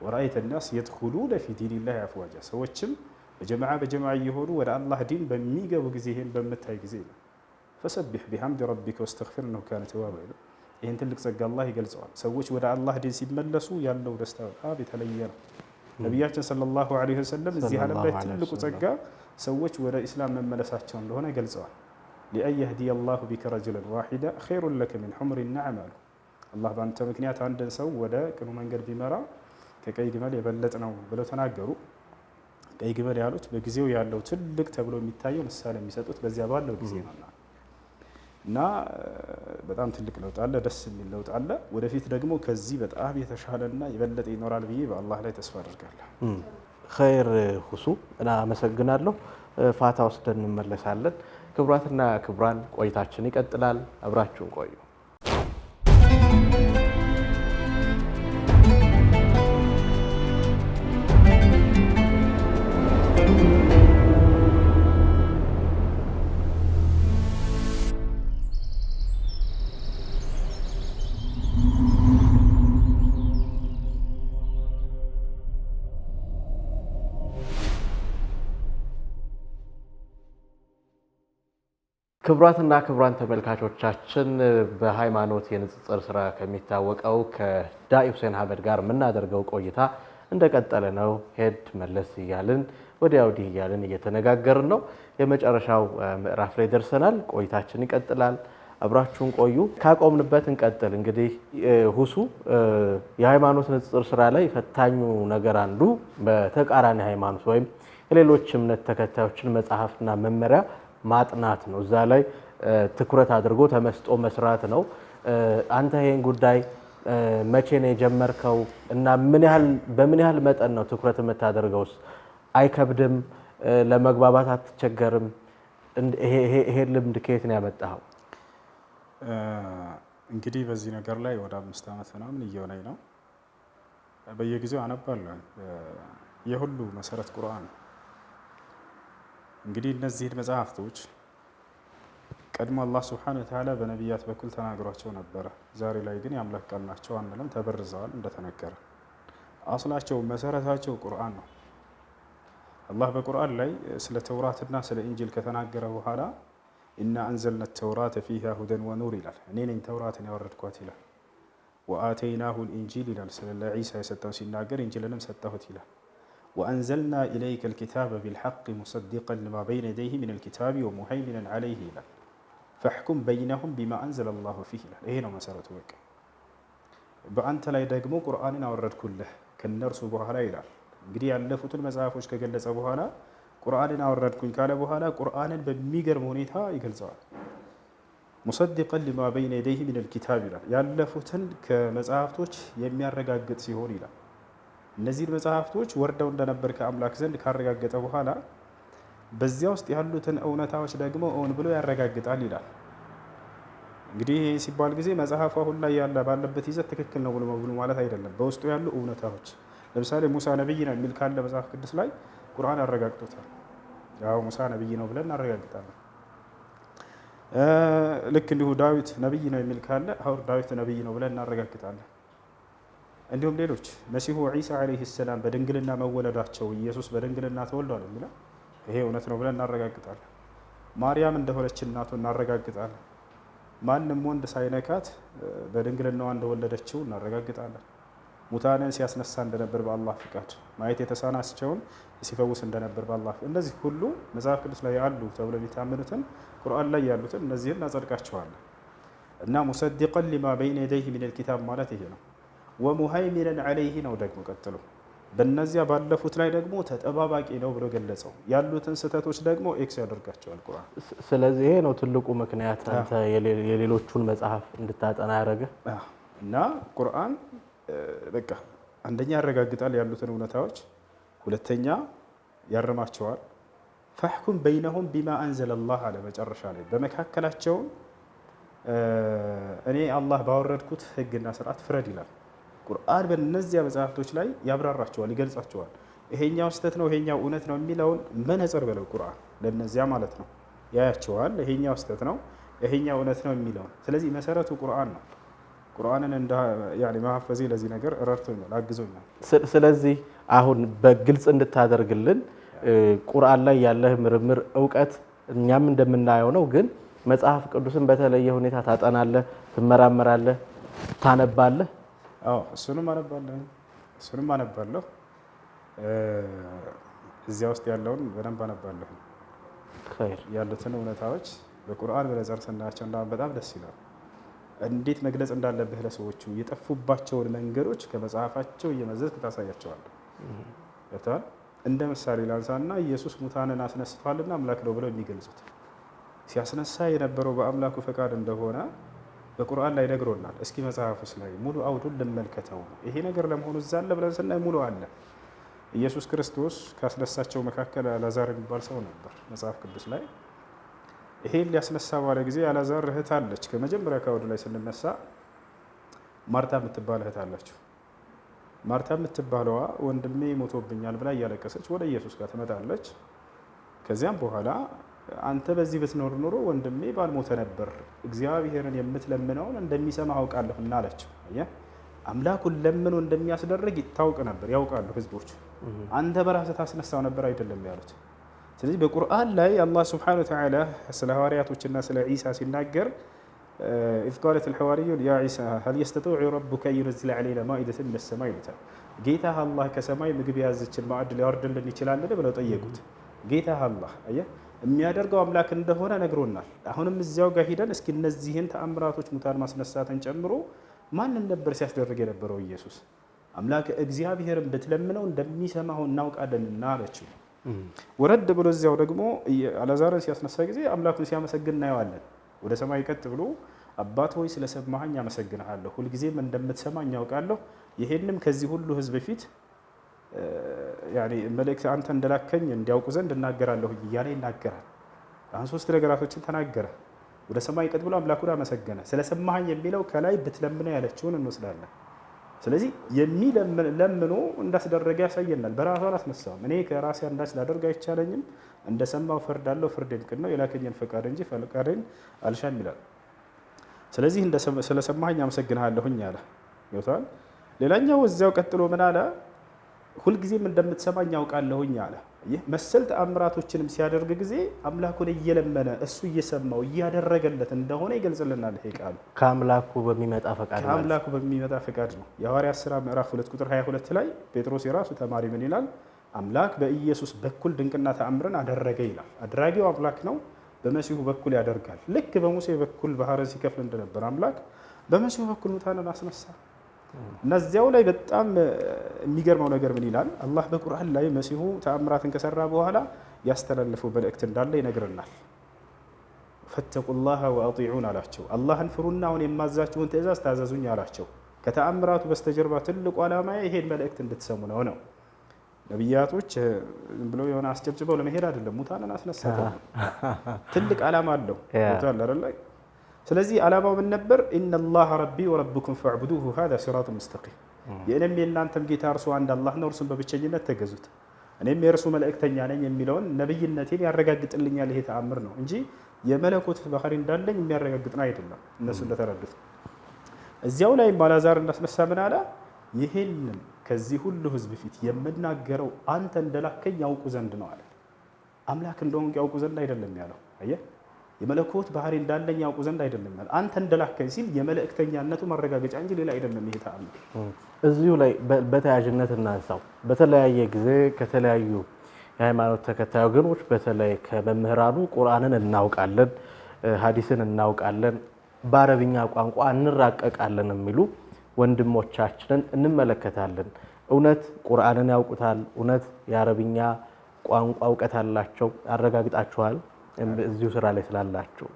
ወረአይተ ናስ የድኹሉነ ፊ ዲኒላሂ አፍዋጃ ሰዎችም በጀማዓ እየሆኑ ወደ አላህ ዲን በሚገቡ ጊዜ ይህን በምታይ ጊዜ ነው። ፈሰቢሕ ቢሐምዲ ረቢከ ወስተግፊር ኢነሁ ካነ ተዋባ ይላል። ይህን ትልቅ ጸጋ አላህ ይገልጸዋል። ሰዎች ወደ አላህ ዲን ሲመለሱ ያለው ደስታ በጣም የተለየ ነው። ነቢያችን ሰለላሁ ዐለይሂ ወሰለም እዚህ ዓለም ላይ ትልቁ ጸጋ ሰዎች ወደ ኢስላም መመለሳቸው እንደሆነ ገልጸዋል። ሊአን የህዲየ አላሁ ቢከ ረጁለን ዋሒዳ ኸይሩን ለከ ሚን ሑምሪ ነዓም አሉ። አላህ በአንተ ምክንያት አንድን ሰው ወደ ቅኑ መንገድ ቢመራ ከቀይ ግመል የበለጠ ነው ብለው ተናገሩ። ቀይ ግመል ያሉት በጊዜው ያለው ትልቅ ተብሎ የሚታየው ምሳሌ የሚሰጡት በዚያ ባለው ጊዜ ነውና እና በጣም ትልቅ ለውጥ አለ፣ ደስ የሚል ለውጥ አለ። ወደፊት ደግሞ ከዚህ በጣም የተሻለና የበለጠ ይኖራል ብዬ በአላህ ላይ ተስፋ አድርጋለሁ። ኸይር ሁሱ እና አመሰግናለሁ። ፋታ ወስደን እንመለሳለን። ክቡራትና ክቡራን ቆይታችን ይቀጥላል። አብራችሁን ቆዩ። ክቡራትና ክቡራን ተመልካቾቻችን በሃይማኖት የንጽጽር ስራ ከሚታወቀው ከዳኢ ሁሴን አህመድ ጋር የምናደርገው ቆይታ እንደቀጠለ ነው። ሄድ መለስ እያልን ወዲያ ወዲህ እያልን እየተነጋገርን ነው። የመጨረሻው ምዕራፍ ላይ ደርሰናል። ቆይታችን ይቀጥላል። አብራችሁን ቆዩ። ካቆምንበት እንቀጥል። እንግዲህ ሁሱ የሃይማኖት ንጽጽር ስራ ላይ ፈታኙ ነገር አንዱ በተቃራኒ ሃይማኖት ወይም የሌሎች እምነት ተከታዮችን መጽሐፍና መመሪያ ማጥናት ነው። እዛ ላይ ትኩረት አድርጎ ተመስጦ መስራት ነው። አንተ ይሄን ጉዳይ መቼ ነው የጀመርከው እና በምን ያህል መጠን ነው ትኩረት የምታደርገውስ? አይከብድም? ለመግባባት አትቸገርም? ይሄ ልምድ ከየት ነው ያመጣኸው? እንግዲህ በዚህ ነገር ላይ ወደ 5 ዓመት ምናምን እየሆነኝ ነው። በየጊዜው አነባለሁ። የሁሉ መሰረት ቁርአን ነው። እንግዲህ እነዚህን መጽሐፍቶች ቀድሞ አላህ ሱብሓነሁ ወተዓላ በነቢያት በኩል ተናግሯቸው ነበረ። ዛሬ ላይ ግን የአምላክ ቃል ናቸው አንልም፣ ተበርዘዋል እንደተነገረ። አስላቸው መሰረታቸው ቁርአን ነው። አላህ በቁርአን ላይ ስለ ተውራትና ስለ ኢንጂል ከተናገረ በኋላ ኢና አንዘልና ተውራተ ፊሃ ሁደን ወኑር ይላል። እኔ ነኝ ተውራትን ያወረድኳት ይላል። ወአተይናሁ ልኢንጂል ይላል። ስለ ዒሳ የሰጠው ሲናገር ኢንጂልንም ሰጠሁት ይላል። ወአንዘልና ኢለይከ ልኪታበ ቢልሐቅ ሙሰዲቀን ሊማ በይነ የደይህ ሚን ልኪታቢ ወሙሀይሚነን ዐለይህ ይላል። ፈሕኩም በይነሁም ቢማ አንዘለ ላሁ ፊህ ይላል። ይሄ ነው መሰረቱ። በቃ በአንተ ላይ ደግሞ ቁርአንን አወረድኩልህ ከነርሱ በኋላ ይላል። እንግዲህ ያለፉትን መጽሐፎች ከገለጸ በኋላ ቁርአንን አወረድኩኝ ካለ በኋላ ቁርአንን በሚገርም ሁኔታ ይገልጸዋል። ሙሰዲቀን ሊማ በይነ የደይህ ሚን ልኪታብ ይላል። ያለፉትን ከመጽሐፍቶች የሚያረጋግጥ ሲሆን ይላል። እነዚህን መጽሐፍቶች ወርደው እንደነበር ከአምላክ ዘንድ ካረጋገጠ በኋላ በዚያ ውስጥ ያሉትን እውነታዎች ደግሞ እውን ብሎ ያረጋግጣል ይላል። እንግዲህ ይህ ሲባል ጊዜ መጽሐፉ አሁን ላይ ያለ ባለበት ይዘት ትክክል ነው ብሎ ማለት አይደለም። በውስጡ ያሉ እውነታዎች ለምሳሌ ሙሳ ነብይ ነው የሚል ካለ መጽሐፍ ቅዱስ ላይ ቁርአን አረጋግጦታል። ያው ሙሳ ነብይ ነው ብለን እናረጋግጣለን። ልክ እንዲሁ ዳዊት ነብይ ነው የሚል ካለ አሁን ዳዊት ነብይ ነው ብለን እናረጋግጣለን። እንዲሁም ሌሎች መሲሁ ዒሳ ዓለይሂ ሰላም በድንግልና መወለዳቸው ኢየሱስ በድንግልና ተወልዷል የሚለው ይሄ እውነት ነው ብለን እናረጋግጣለን። ማርያም እንደሆነች እናቱ እናረጋግጣለን። ማንም ወንድ ሳይነካት በድንግልናዋ እንደወለደችው እናረጋግጣለን። ሙታንን ሲያስነሳ እንደነበር በአላህ ፍቃድ፣ ማየት የተሳናቸውን ሲፈውስ እንደነበር በአላህ ፍቃድ። እነዚህ ሁሉ መጽሐፍ ቅዱስ ላይ ያሉ ተብሎ የሚታመኑትን ቁርአን ላይ ያሉትን እነዚህን እናጸድቃቸዋለን። እና ሙሰዲቀን ሊማ በይነ የደይህ ሚነል ኪታብ ማለት ይሄ ነው። ወሙሀይሚነን ዐለይህ ነው ደግሞ ቀጥሎ በእነዚያ ባለፉት ላይ ደግሞ ተጠባባቂ ነው ብሎ ገለጸው። ያሉትን ስህተቶች ደግሞ ኤክስ ያደርጋቸዋል ቁርአን። ስለዚህ ይሄ ነው ትልቁ ምክንያት አንተ የሌሎቹን መጽሐፍ እንድታጠና ያደረገ እና ቁርአን በቃ አንደኛ ያረጋግጣል ያሉትን እውነታዎች፣ ሁለተኛ ያርማቸዋል። ፈሕኩም በይነሁም ቢማ አንዘለ ላህ አለ መጨረሻ ላይ በመካከላቸውም እኔ አላህ ባወረድኩት ህግና ስርዓት ፍረድ ይላል። ቁርአን በእነዚያ መጽሐፍቶች ላይ ያብራራቸዋል፣ ይገልጻቸዋል። ይሄኛው ስህተት ነው ይሄኛው እውነት ነው የሚለውን መነጽር በለው ቁርአን ለነዚያ ማለት ነው ያያቸዋል። ይሄኛው ስህተት ነው ይሄኛው እውነት ነው የሚለውን። ስለዚህ መሰረቱ ቁርአን ነው። ቁርአንን እንደ ማሐፈዜ ለዚህ ነገር ረድቶኛል፣ አግዞኛል። ስለዚህ አሁን በግልጽ እንድታደርግልን ቁርአን ላይ ያለህ ምርምር እውቀት እኛም እንደምናየው ነው፣ ግን መጽሐፍ ቅዱስን በተለየ ሁኔታ ታጠናለህ፣ ትመራመራለህ፣ ታነባለህ? አዎ እሱንም አነባለሁ። እዚያ ውስጥ ያለውን በደንብ አነባለሁ። ያሉትን እውነታዎች በቁርአን በነዘር ስናያቸው በጣም ደስ ይላል። እንዴት መግለጽ እንዳለብህ ለሰዎቹ የጠፉባቸውን መንገዶች ከመጽሐፋቸው እየመዘዝክ ታሳያቸዋለህ። እንደ ምሳሌ ላንሳና ኢየሱስ ሙታንን አስነስቷልና አምላክ ነው ብለው የሚገልጹት ሲያስነሳ የነበረው በአምላኩ ፈቃድ እንደሆነ በቁርአን ላይ ነግሮናል። እስኪ መጽሐፉስ ላይ ሙሉ አውዱን ልመልከተው። ይሄ ነገር ለመሆኑ እዛ አለ ብለን ስናይ ሙሉ አለ። ኢየሱስ ክርስቶስ ካስነሳቸው መካከል አልዓዛር የሚባል ሰው ነበር መጽሐፍ ቅዱስ ላይ። ይሄን ሊያስነሳ ባለ ጊዜ አልዓዛር እህት አለች። ከመጀመሪያ ከአውዱ ላይ ስንነሳ ማርታ የምትባል እህት አለችው። ማርታ የምትባለዋ ወንድሜ ሞቶብኛል ብላ እያለቀሰች ወደ ኢየሱስ ጋር ትመጣለች። ከዚያም በኋላ አንተ በዚህ ብትኖር ኖሮ ወንድሜ ባልሞተ ነበር፣ እግዚአብሔርን የምትለምነውን እንደሚሰማ አውቃለሁ እና አለችው። አምላኩን ለምኖ እንደሚያስደርግ ይታወቅ ነበር፣ ያውቃሉ ህዝቦች። አንተ በራስህ ታስነሳው ነበር አይደለም ያሉት። ስለዚህ በቁርአን ላይ አላህ ስብሐነሁ ወተዓላ ስለ ሐዋርያቶችና ስለ ዒሳ ሲናገር ኢዝ ቃለት አልሐዋርዩን ያ ዒሳ ሀል የስተጢዑ ረቡከ ዩነዚለ ዐለይና ማኢደተን ሚነ ሰማይ ይሉታል። ጌታህ አላህ ከሰማይ ምግብ የያዘችን ማዕድ ሊያወርድልን ይችላልን ብለው ጠየቁት። ጌታህ አላህ የሚያደርገው አምላክ እንደሆነ ነግሮናል። አሁንም እዚያው ጋር ሂደን እስኪ እነዚህን ተአምራቶች ሙታን ማስነሳትን ጨምሮ ማንን ነበር ሲያስደርግ የነበረው? ኢየሱስ አምላክ እግዚአብሔርን ብትለምነው እንደሚሰማው እናውቃለንና አለችው። ወረድ ብሎ እዚያው ደግሞ አልዓዛርን ሲያስነሳ ጊዜ አምላኩን ሲያመሰግን እናየዋለን። ወደ ሰማይ ቀጥ ብሎ አባት ሆይ ስለሰማኸኝ አመሰግንሃለሁ፣ ሁልጊዜም እንደምትሰማኝ ያውቃለሁ፣ ይሄንም ከዚህ ሁሉ ህዝብ ፊት መልእክት አንተ እንደላከኝ እንዲያውቁ ዘንድ እናገራለሁ እያለ ይናገራል። አሁን ሶስት ነገራቶችን ተናገረ። ወደ ሰማይ ቀጥ ብሎ አምላኩን አመሰገነ። ስለሰማኸኝ የሚለው ከላይ ብትለምነው ያለችውን እንወስዳለን። ስለዚህ ለምኖ እንዳስደረገ ያሳየናል። በራሱ አላስነሳውም። እኔ ከራሴ አንዳች ላደርግ አይቻለኝም፣ እንደሰማው ፈርዳለሁ፣ ፍርዴም ቅን ነው፣ የላከኝን ፈቃድ እንጂ ፈቃዴን አልሻም ይላል። ስለዚህ ስለሰማኸኝ አመሰግንሃለሁኝ አለ። ይወታል። ሌላኛው እዚያው ቀጥሎ ምን አለ? ሁልጊዜም እንደምትሰማኝ ያውቃለሁኝ አለ። ይህ መሰል ተአምራቶችንም ሲያደርግ ጊዜ አምላኩን እየለመነ እሱ እየሰማው እያደረገለት እንደሆነ ይገልጽልናል። ይሄ ቃሉ ከአምላኩ በሚመጣ ፈቃድ ነው። የሐዋርያት ሥራ ምዕራፍ 2 ቁጥር 22 ላይ ጴጥሮስ የራሱ ተማሪ ምን ይላል? አምላክ በኢየሱስ በኩል ድንቅና ተአምርን አደረገ ይላል። አድራጊው አምላክ ነው። በመሲሁ በኩል ያደርጋል። ልክ በሙሴ በኩል ባህርን ሲከፍል እንደነበር አምላክ በመሲሁ በኩል ሙታንን አስነሳ። እነዚያው ላይ በጣም የሚገርመው ነገር ምን ይላል? አላህ በቁርአን ላይ መሲሁ ተአምራትን ከሰራ በኋላ ያስተላለፈው መልእክት እንዳለ ይነግረናል። ፈተቁላህ ወአጢዑን አላቸው። አላህን ፍሩና አሁን የማዛችሁን ትእዛዝ ታዘዙኝ አላቸው። ከተአምራቱ በስተጀርባ ትልቁ ዓላማ ይሄን መልእክት እንድትሰሙ ነው። ነቢያቶች ዝም ብለው የሆነ አስጨብጭበው ለመሄድ አይደለም። ሙታንን አስነሳ ትልቅ ዓላማ አለው። ስለዚህ ዓላማው ምን ነበር? ኢነላህ ረቢ ወረብኩም ፈዕቡዱሁ ሃዛ ሲራጡን ሙስተቂም። የእኔም የእናንተም ጌታ እርሱ አንድ አላህ ነው፣ እርሱን በብቸኝነት ተገዙት፣ እኔም የእርሱ መልእክተኛ ነኝ የሚለውን ነብይነቴን ያረጋግጥልኛል። ይሄ ተአምር ነው እንጂ የመለኮት ባህሪ እንዳለኝ የሚያረጋግጥ ነው አይደለም። እነሱ እንደተረዱት እዚያው ላይ አልዓዛር እንዳስነሳ ምን አለ? ይሄንን ከዚህ ሁሉ ህዝብ ፊት የምናገረው አንተ እንደላከኝ ያውቁ ዘንድ ነው አለ። አምላክ እንደሆንክ ያውቁ ዘንድ አይደለም ያለው። አየህ፣ የመለኮት ባህሪ እንዳለኝ ያውቁ ዘንድ አይደለም ያለው። አንተ እንደላከኝ ሲል የመልእክተኛነቱ ማረጋገጫ እንጂ ሌላ አይደለም። ይሄ ተአምር እዚሁ ላይ በተያያዥነት እናንሳው። በተለያየ ጊዜ ከተለያዩ የሃይማኖት ተከታይ ወገኖች በተለይ ከመምህራኑ ቁርአንን እናውቃለን፣ ሀዲስን እናውቃለን፣ በአረብኛ ቋንቋ እንራቀቃለን የሚሉ ወንድሞቻችንን እንመለከታለን። እውነት ቁርአንን ያውቁታል? እውነት የአረብኛ ቋንቋ እውቀት አላቸው? አረጋግጣችኋል? እዚሁ ስራ ላይ ስላላችሁ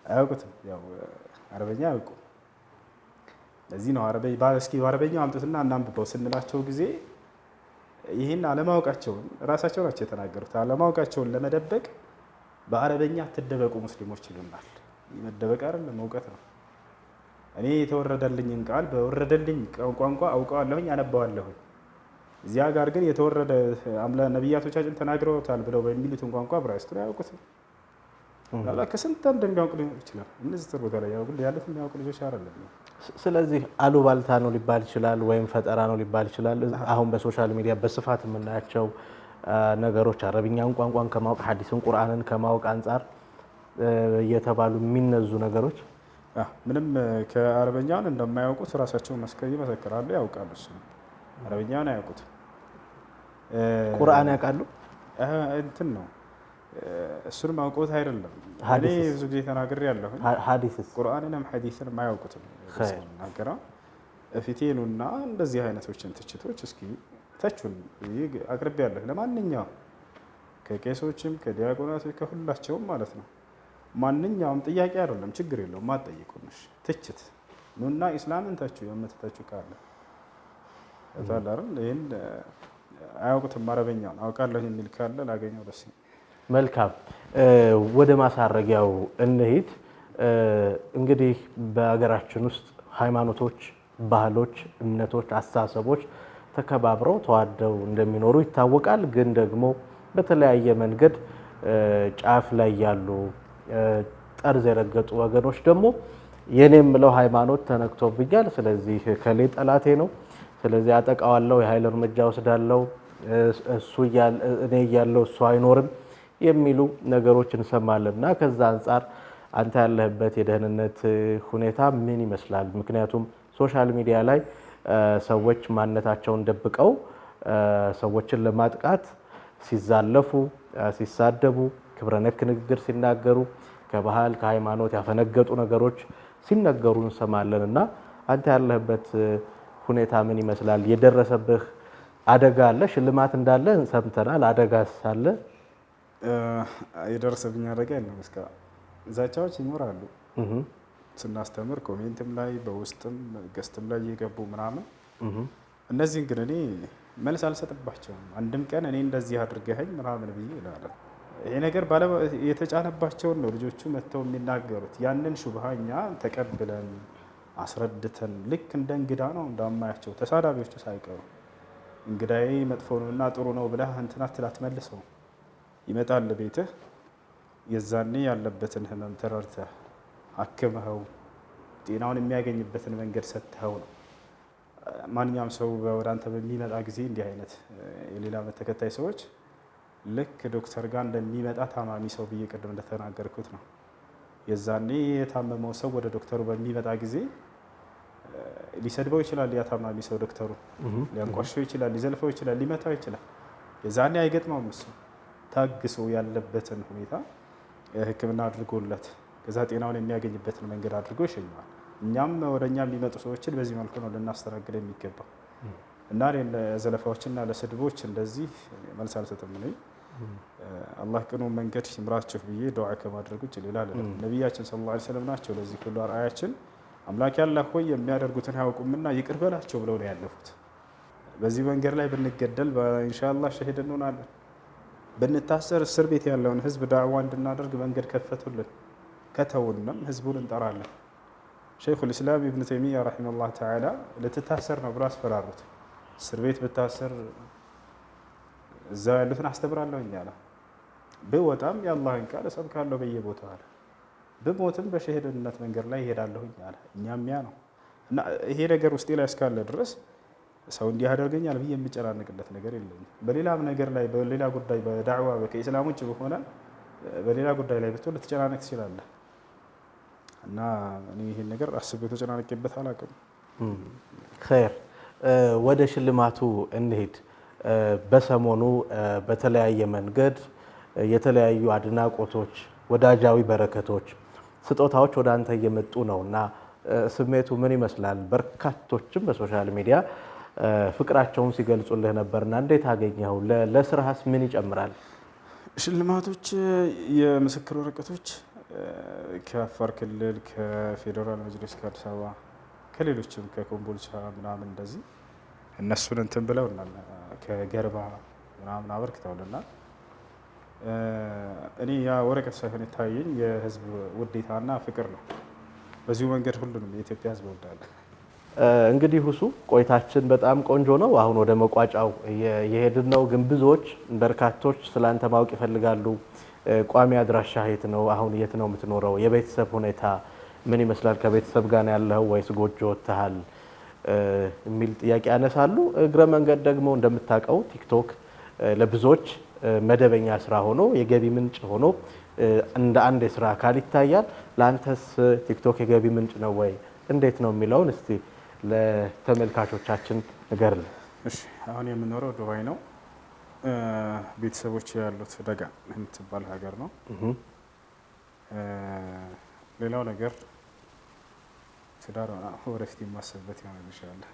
አያውቁትም። ያው አረበኛ አያውቁ። ለዚህ ነው እስኪ አረበኛው አምጡትና እናንብበው ስንላቸው ጊዜ ይህን አለማወቃቸውን ራሳቸው ናቸው የተናገሩት። አለማወቃቸውን ለመደበቅ በአረበኛ አትደበቁ ሙስሊሞች ይሉናል። መደበቅ አይደለም እውቀት ነው። እኔ የተወረደልኝን ቃል በወረደልኝ ቋንቋ አውቀዋለሁኝ፣ አነባዋለሁኝ። እዚያ ጋር ግን የተወረደ ነቢያቶቻችን ተናግረውታል ብለው በሚሉትን ቋንቋ ዕብራይስጡን አያውቁትም። ከስንት እንደሚያውቁ ሊሆን ይችላል። እነዚህ ጥሩ ቦታ ላይ ያሉት የሚያውቁ ልጆች አይደለም። ስለዚህ አሉባልታ ነው ሊባል ይችላል፣ ወይም ፈጠራ ነው ሊባል ይችላል። አሁን በሶሻል ሚዲያ በስፋት የምናያቸው ነገሮች አረብኛን ቋንቋን ከማወቅ ሐዲስን ቁርአንን ከማወቅ አንጻር እየተባሉ የሚነዙ ነገሮች ምንም ከአረበኛውን እንደማያውቁት ራሳቸውን ይመሰክራሉ፣ ያውቃሉ። እሱ አረበኛውን አያውቁትም። ቁርአን ያውቃሉ። እንትን ነው እሱንም አውቀውት አይደለም። እኔ ብዙ ጊዜ ተናግሬ ያለሁ ሐዲስስ ቁርአንንም ሐዲስንም አያውቁትም። ናገራ ፊቴኑና እንደዚህ አይነቶችን ትችቶች እስኪ ተቹን አቅርቤ ያለሁ ለማንኛውም ከቄሶችም ከዲያቆናቶች ከሁላቸውም ማለት ነው። ማንኛውም ጥያቄ አይደለም፣ ችግር የለውም ማትጠይቁንሽ ትችት ኑና ኢስላምን ተቹ የምትተቹ ካለ ታላር ይሄን አያውቁትም አረበኛውን አውቃለሁ የሚል ካለ ላገኘው ደስ ይላል። መልካም ወደ ማሳረጊያው እንሂድ። እንግዲህ በሀገራችን ውስጥ ሃይማኖቶች፣ ባህሎች፣ እምነቶች፣ አስተሳሰቦች ተከባብረው ተዋደው እንደሚኖሩ ይታወቃል። ግን ደግሞ በተለያየ መንገድ ጫፍ ላይ ያሉ ጠርዝ የረገጡ ወገኖች ደግሞ የኔ የምለው ሃይማኖት ተነክቶብኛል፣ ስለዚህ ከሌ ጠላቴ ነው፣ ስለዚህ አጠቃዋለሁ፣ የኃይል እርምጃ ወስዳለሁ፣ እኔ እያለሁ እሱ አይኖርም የሚሉ ነገሮች እንሰማለን እና ከዛ አንጻር አንተ ያለህበት የደህንነት ሁኔታ ምን ይመስላል? ምክንያቱም ሶሻል ሚዲያ ላይ ሰዎች ማንነታቸውን ደብቀው ሰዎችን ለማጥቃት ሲዛለፉ፣ ሲሳደቡ፣ ክብረ ነክ ንግግር ሲናገሩ፣ ከባህል ከሃይማኖት ያፈነገጡ ነገሮች ሲነገሩ እንሰማለን እና አንተ ያለህበት ሁኔታ ምን ይመስላል? የደረሰብህ አደጋ አለ? ሽልማት እንዳለ ሰምተናል። አደጋስ አለ? የደረሰብኝ አደጋ የለም። እስካሁን ዛቻዎች ይኖራሉ ስናስተምር፣ ኮሜንትም ላይ በውስጥም ገስትም ላይ እየገቡ ምናምን። እነዚህን ግን እኔ መልስ አልሰጥባቸውም። አንድም ቀን እኔ እንደዚህ አድርገኸኝ ምናምን ብዬ እላለሁ። ይሄ ነገር የተጫነባቸውን ነው ልጆቹ መጥተው የሚናገሩት። ያንን ሹብሃ እኛ ተቀብለን አስረድተን ልክ እንደ እንግዳ ነው እንዳማያቸው ተሳዳቢዎቹ ሳይቀሩ እንግዳዬ መጥፎ ነው እና ጥሩ ነው ብለህ እንትና ትላት መልሰው ይመጣል ቤትህ። የዛኔ ያለበትን ህመም ተረድተህ አክመኸው ጤናውን የሚያገኝበትን መንገድ ሰጥተኸው ነው። ማንኛውም ሰው ወደ አንተ በሚመጣ ጊዜ እንዲህ አይነት የሌላ እምነት ተከታይ ሰዎች ልክ ዶክተር ጋር እንደሚመጣ ታማሚ ሰው ብዬ ቅድም እንደተናገርኩት ነው። የዛኔ የታመመው ሰው ወደ ዶክተሩ በሚመጣ ጊዜ ሊሰድበው ይችላል። ያ ታማሚ ሰው ዶክተሩ ሊያንቋሸው ይችላል፣ ሊዘልፈው ይችላል፣ ሊመታው ይችላል። የዛኔ አይገጥመውም። እሱ ታግሶ ያለበትን ሁኔታ ሕክምና አድርጎለት ከዛ ጤናውን የሚያገኝበትን መንገድ አድርጎ ይሸኘዋል። እኛም ወደ እኛ የሚመጡ ሰዎችን በዚህ መልኩ ነው ልናስተናግድ የሚገባው እና ለዘለፋዎችና ለስድቦች እንደዚህ መልስ አልሰጥም። አላህ ቅኑ መንገድ ይምራችሁ ብዬ ዱዓ ከማድረግ ውጭ ሌላ አይደለም። ነቢያችን ሰለላሁ ዐለይሂ ወሰለም ናቸው ለዚህ ሁሉ አርአያችን። አምላክ ያላህ ሆይ የሚያደርጉትን አያውቁምና ይቅር በላቸው ብለው ነው ያለፉት። በዚህ መንገድ ላይ ብንገደል ኢንሻአላህ ሸሂድ እንሆናለን። ብንታሰር እስር ቤት ያለውን ህዝብ ዳዕዋ እንድናደርግ መንገድ ከፈቱልን። ከተውንም ህዝቡን እንጠራለን። ሸይኹል ኢስላም ኢብኑ ተይሚያ ረሂመሁላህ ተዓላ ልትታሰር ነው ብሎ አስፈራሩት። እስር ቤት ብታሰር እዛ ያሉትን አስተምራለሁኝ አለ። ብወጣም የአላህን ቃል እሰብካለሁ በየቦታው አለ። ብሞትም በሸሂድነት መንገድ ላይ ይሄዳለሁኝ አለ። እኛም ያ ነው እና ይሄ ነገር ውስጤ ላይ እስካለ ድረስ ሰው እንዲህ ያደርገኛል ብዬ የሚጨናነቅለት ነገር የለኝም። በሌላም ነገር ላይ በሌላ ጉዳይ በዳዕዋ ከኢስላም ውጭ በሆነ በሌላ ጉዳይ ላይ ብትሆን ልትጨናነቅ ትችላለህ እና እኔ ይሄን ነገር አስቤ ተጨናነቅበት አላውቅም። ኸይር ወደ ሽልማቱ እንሂድ። በሰሞኑ በተለያየ መንገድ የተለያዩ አድናቆቶች፣ ወዳጃዊ በረከቶች፣ ስጦታዎች ወደ አንተ እየመጡ ነው እና ስሜቱ ምን ይመስላል? በርካቶችም በሶሻል ሚዲያ ፍቅራቸውን ሲገልጹልህ ነበርና እንዴት አገኘኸው? ለስራህስ ምን ይጨምራል? ሽልማቶች፣ የምስክር ወረቀቶች ከአፋር ክልል፣ ከፌዴራል መጅሊስ፣ ከአዲስ አበባ፣ ከሌሎችም ከኮምቦልቻ ምናምን እንደዚህ እነሱን እንትን ብለውናል። ከገርባ ምናምን አበርክተውልናል። እኔ ያ ወረቀት ሳይሆን የታየኝ የህዝብ ውዴታና ፍቅር ነው። በዚሁ መንገድ ሁሉንም የኢትዮጵያ ህዝብ እወዳለሁ። እንግዲህ ሁሱ ቆይታችን በጣም ቆንጆ ነው። አሁን ወደ መቋጫው የሄድን ነው። ግን ብዙዎች በርካቶች ስላንተ ማወቅ ይፈልጋሉ። ቋሚ አድራሻ የት ነው? አሁን የት ነው የምትኖረው? የቤተሰብ ሁኔታ ምን ይመስላል? ከቤተሰብ ጋር ያለኸው ወይስ ጎጆ ወጥተሃል? የሚል ጥያቄ ያነሳሉ። እግረ መንገድ ደግሞ እንደምታውቀው ቲክቶክ ለብዙዎች መደበኛ ስራ ሆኖ የገቢ ምንጭ ሆኖ እንደ አንድ የስራ አካል ይታያል። ለአንተስ ቲክቶክ የገቢ ምንጭ ነው ወይ እንዴት ነው የሚለውን እስቲ ለተመልካቾቻችን ንገርልን። እሺ፣ አሁን የምኖረው ዱባይ ነው። ቤተሰቦች ያሉት ደጋ የምትባል ሀገር ነው። ሌላው ነገር ትዳር ወደፊት የማስብበት ይሆናል ኢንሻአላህ።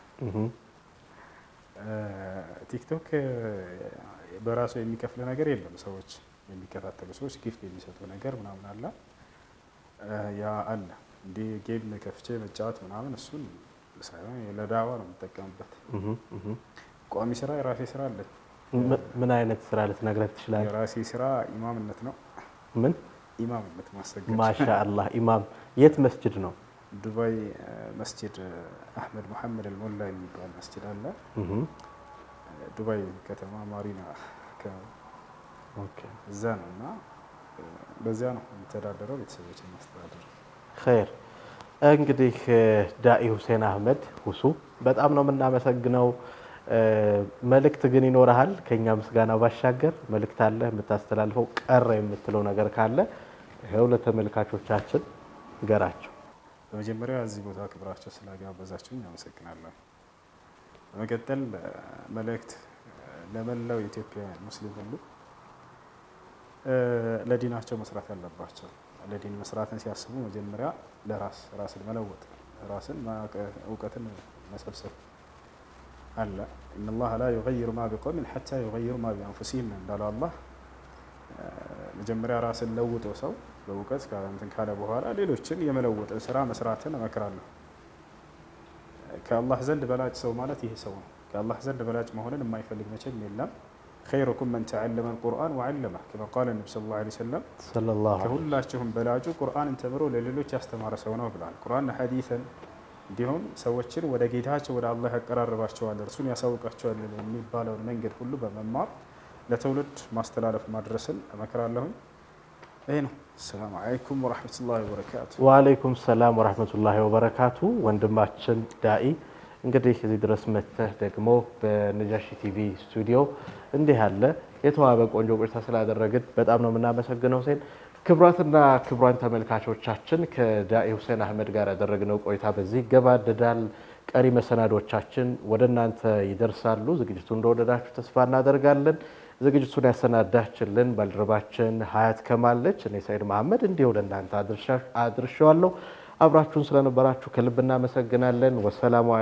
ቲክቶክ በራሱ የሚከፍል ነገር የለም። ሰዎች የሚከታተሉ ሰዎች ጊፍት የሚሰጡ ነገር ምናምን አለ። ያ አለ እንዲ ጌም ከፍቼ መጫወት ምናምን እሱን ሳይሆን ለዳዋ ነው የምጠቀምበት። ቋሚ ስራ የራሴ ስራ አለ። ምን አይነት ስራ ልትነግረን ትችላለህ? የራሴ ስራ ኢማምነት ነው። ምን ኢማምነት ማሰገድ። ማሻአላህ። ኢማም የት መስጂድ ነው? ዱባይ መስጂድ አህመድ መሐመድ አልሞላ የሚባል መስጂድ አለ። ዱባይ ከተማ ማሪና እዛ ነው እና በዚያ ነው የምተዳደረው፣ ቤተሰቦችን ማስተዳደር። ኸይር። እንግዲህ ዳኢ ሁሴን አህመድ ሁሱ በጣም ነው የምናመሰግነው። መልእክት ግን ይኖርሃል? ከኛ ምስጋና ባሻገር መልእክት አለ የምታስተላልፈው? ቀረ የምትለው ነገር ካለ ይኸው ለተመልካቾቻችን ገራቸው። በመጀመሪያ እዚህ ቦታ ክብራቸው ስላጋበዛችሁኝ አመሰግናለሁ። በመቀጠል መልእክት ለመላው የኢትዮጵያውያን ሙስሊም ሁሉ ለዲናቸው መስራት አለባቸው። ለዲን መስራትን ሲያስቡ መጀመሪያ ራስን መለወጥ፣ ራስን እውቀትን መሰብሰብ አለ። ኢነላህ ላ ዩገይሩ ማ ቢቀውሚን ሐታ ዩገይሩ ማ ቢአንፉሲሂም እንዳለው አላህ መጀመሪያ ራስን ለውጦ ሰው በእውቀት እንትን ካለ በኋላ ሌሎችን የመለወጥን ስራ መስራትን እመክራለሁ። ከአላህ ዘንድ በላጭ ሰው ማለት ይሄ ሰው ነው። ከአላህ ዘንድ በላጭ መሆንን የማይፈልግ መቼም የለም። ኸይሩኩም መን ተዐለመ አልቁርአን ወዐለመህ ከማ ቃለ ነቢ ሰለላሁ ዐለይሂ ወሰለም። ከሁላችሁም በላጩ ቁርአንን ተምሮ ለሌሎች ያስተማረ ሰው ነው ብለዋል። ቁርአን ሐዲስን እንዲሁም ሰዎችን ወደ ጌታቸው ወደ አላህ ያቀራርባቸዋል፣ እርሱን ያሳውቃቸዋል የሚባለውን መንገድ ሁሉ በመማር ለትውልድ ማስተላለፍ ማድረስን እመክራለሁኝ። ይሄ ነው። ሰላም አለይኩም ወራህመቱላሂ ወበረካቱ። ወአለይኩም ሰላም ወራህመቱላሂ ወበረካቱ። ወንድማችን ዳኢ እንግዲህ እዚህ ድረስ መጥተህ ደግሞ በነጃሺ ቲቪ ስቱዲዮ እንዲህ ያለ የተዋበ ቆንጆ ቆይታ ስላደረግን በጣም ነው የምናመሰግነው። ሁሴን፣ ክቡራትና ክቡራን ተመልካቾቻችን ከዳኢ ሁሴን አህመድ ጋር ያደረግነው ቆይታ በዚህ ይገባደዳል። ቀሪ መሰናዶቻችን ወደ እናንተ ይደርሳሉ። ዝግጅቱን እንደወደዳችሁ ተስፋ እናደርጋለን። ዝግጅቱን ያሰናዳችልን ባልደረባችን ሀያት ከማለች፣ እኔ ሰይድ መሐመድ እንዲህ ወደ እናንተ አድርሻዋለሁ። አብራችሁን ስለነበራችሁ ከልብ እናመሰግናለን። ወሰላሙ